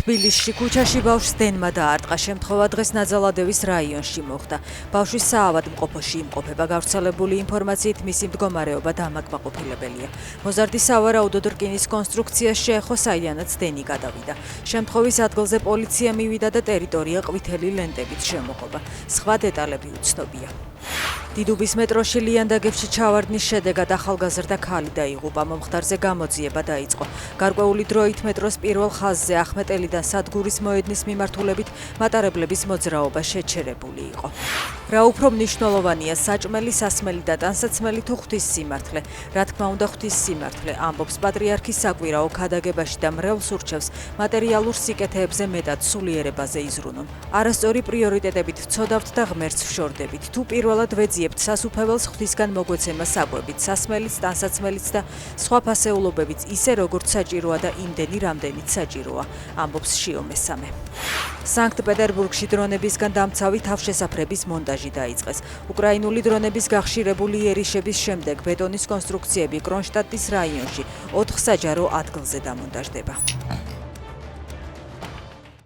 თბილისში ქუჩაში ბავშვს დენმა დაარტყა. შემთხვევა დღეს ნაძალადევის რაიონში მოხდა. ბავშვი საავადმყოფოში იმყოფება. გავრცელებული ინფორმაციით მისი მდგომარეობა დამაკმაყოფილებელია. მოზარდი სავარაუდოდ რკინის კონსტრუქციას შეეხო, საიდანაც დენი გადავიდა. შემთხვევის ადგილზე პოლიცია მივიდა და ტერიტორია ყვითელი ლენტებით შემოღობა. სხვა დეტალები უცნობია. დიდუბის მეტროში ლიანდაგებში ჩავარდნის შედეგად ახალგაზრდა ქალი დაიღუპა. მომხდარზე გამოძიება დაიწყო. გარკვეული დროით მეტროს პირველ ხაზზე ახმეტელიდან სადგურის მოედნის მიმართულებით მატარებლების მოძრაობა შეჩერებული იყო. რა უფრო მნიშვნელოვანია, საჭმელი, სასმელი და ტანსაცმელი თუ ღვთის სიმართლე? რა თქმა უნდა, ღვთის სიმართლე, ამბობს პატრიარქი საკვირაო ქადაგებაში და მრევლს ურჩევს მატერიალურ სიკეთეებზე მეტად სულიერებაზე იზრუნონ. არასწორი პრიორიტეტებით ვცოდავთ და ღმერთს ვშორდებით. თუ პირველად ვეძიებთ სასუფეველს ღვთისგან მოგვეცემა საკვებით, სასმელიც, ტანსაცმელიც და სხვა ფასეულობებიც ისე როგორც საჭიროა და იმდენი, რამდენიც საჭიროა, ამბობს შიო მესამე. სანქტ-პეტერბურგში დრონებისგან დამცავი თავშესაფრების მონტაჟი დაიწყეს. უკრაინული დრონების გახშირებული იერიშების შემდეგ ბეტონის კონსტრუქციები კრონშტადტის რაიონში 4 საჯარო ადგილზე დამონტაჟდება.